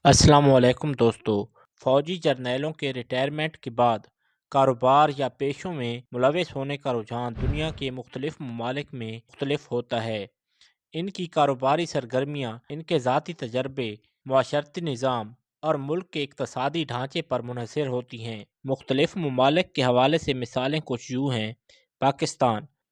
السلام علیکم دوستو۔ فوجی جرنیلوں کے ریٹائرمنٹ کے بعد کاروبار یا پیشوں میں ملوث ہونے کا رجحان دنیا کے مختلف ممالک میں مختلف ہوتا ہے۔ ان کی کاروباری سرگرمیاں ان کے ذاتی تجربے، معاشرتی نظام اور ملک کے اقتصادی ڈھانچے پر منحصر ہوتی ہیں۔ مختلف ممالک کے حوالے سے مثالیں کچھ یوں ہیں۔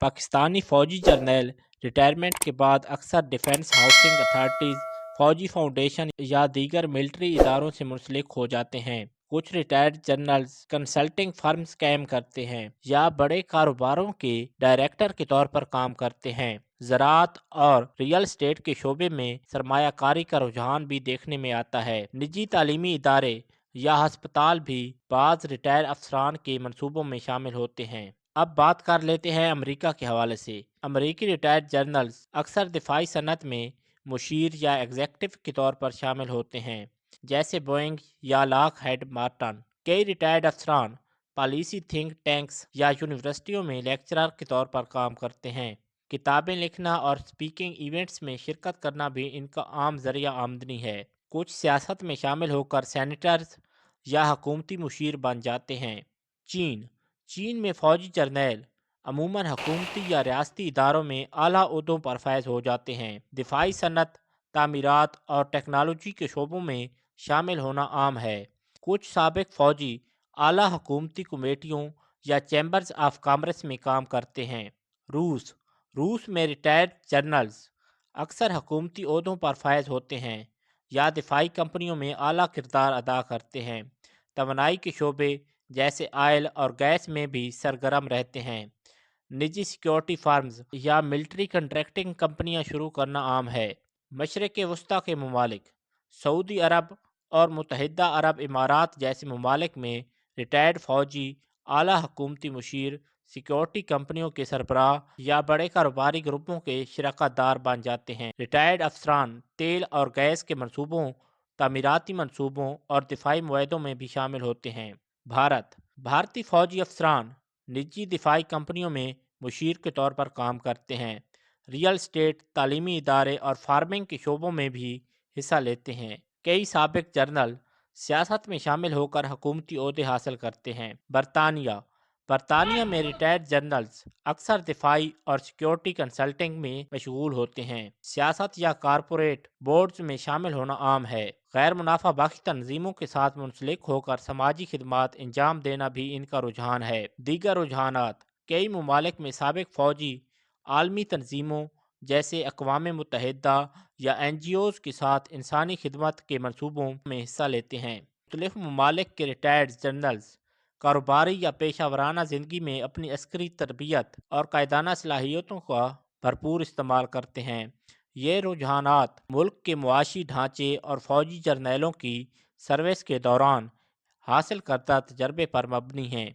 پاکستانی فوجی جرنیل ریٹائرمنٹ کے بعد اکثر ڈیفنس ہاؤسنگ اتھارٹیز، فوجی فاؤنڈیشن یا دیگر ملٹری اداروں سے منسلک ہو جاتے ہیں۔ کچھ ریٹائرڈ جرنلز کنسلٹنگ فرمز قائم کرتے ہیں یا بڑے کاروباروں کے ڈائریکٹر کے طور پر کام کرتے ہیں۔ زراعت اور ریئل اسٹیٹ کے شعبے میں سرمایہ کاری کا رجحان بھی دیکھنے میں آتا ہے۔ نجی تعلیمی ادارے یا ہسپتال بھی بعض ریٹائر افسران کے منصوبوں میں شامل ہوتے ہیں۔ اب بات کر لیتے ہیں امریکہ کے حوالے سے۔ امریکی ریٹائرڈ جرنلز اکثر دفاعی صنعت میں مشیر یا ایگزیکٹو کے طور پر شامل ہوتے ہیں، جیسے بوئنگ یا لاک ہیڈ مارٹن۔ کئی ریٹائرڈ افسران پالیسی تھنک ٹینکس یا یونیورسٹیوں میں لیکچرر کے طور پر کام کرتے ہیں۔ کتابیں لکھنا اور اسپیکنگ ایونٹس میں شرکت کرنا بھی ان کا عام ذریعہ آمدنی ہے۔ کچھ سیاست میں شامل ہو کر سینیٹرز یا حکومتی مشیر بن جاتے ہیں۔ چین میں فوجی جرنیل عموماً حکومتی یا ریاستی اداروں میں اعلیٰ عہدوں پر فائز ہو جاتے ہیں۔ دفاعی صنعت، تعمیرات اور ٹیکنالوجی کے شعبوں میں شامل ہونا عام ہے۔ کچھ سابق فوجی اعلیٰ حکومتی کمیٹیوں یا چیمبرز آف کامرس میں کام کرتے ہیں۔ روس میں ریٹائرڈ جرنلز اکثر حکومتی عہدوں پر فائز ہوتے ہیں یا دفاعی کمپنیوں میں اعلیٰ کردار ادا کرتے ہیں۔ توانائی کے شعبے جیسے آئل اور گیس میں بھی سرگرم رہتے ہیں۔ نجی سیکیورٹی فرمز یا ملٹری کنٹریکٹنگ کمپنیاں شروع کرنا عام ہے۔ مشرق وسطیٰ کے ممالک، سعودی عرب اور متحدہ عرب امارات جیسے ممالک میں ریٹائرڈ فوجی اعلیٰ حکومتی مشیر، سیکیورٹی کمپنیوں کے سربراہ یا بڑے کاروباری گروپوں کے شراکت دار بن جاتے ہیں۔ ریٹائرڈ افسران تیل اور گیس کے منصوبوں، تعمیراتی منصوبوں اور دفاعی معاہدوں میں بھی شامل ہوتے ہیں۔ بھارتی فوجی افسران نجی دفاعی کمپنیوں میں مشیر کے طور پر کام کرتے ہیں۔ ریئل اسٹیٹ، تعلیمی ادارے اور فارمنگ کے شعبوں میں بھی حصہ لیتے ہیں۔ کئی سابق جرنل سیاست میں شامل ہو کر حکومتی عہدے حاصل کرتے ہیں۔ برطانیہ میں ریٹائرڈ جرنلز اکثر دفاعی اور سیکیورٹی کنسلٹنگ میں مشغول ہوتے ہیں۔ سیاست یا کارپوریٹ بورڈز میں شامل ہونا عام ہے۔ غیر منافع بخش تنظیموں کے ساتھ منسلک ہو کر سماجی خدمات انجام دینا بھی ان کا رجحان ہے۔ دیگر رجحانات: کئی ممالک میں سابق فوجی عالمی تنظیموں جیسے اقوام متحدہ یا این جی اوز کے ساتھ انسانی خدمت کے منصوبوں میں حصہ لیتے ہیں۔ مختلف ممالک کے ریٹائرڈ جرنلز کاروباری یا پیشہ ورانہ زندگی میں اپنی عسکری تربیت اور قائدانہ صلاحیتوں کا بھرپور استعمال کرتے ہیں۔ یہ رجحانات ملک کے معاشی ڈھانچے اور فوجی جرنیلوں کی سروس کے دوران حاصل کردہ تجربے پر مبنی ہیں۔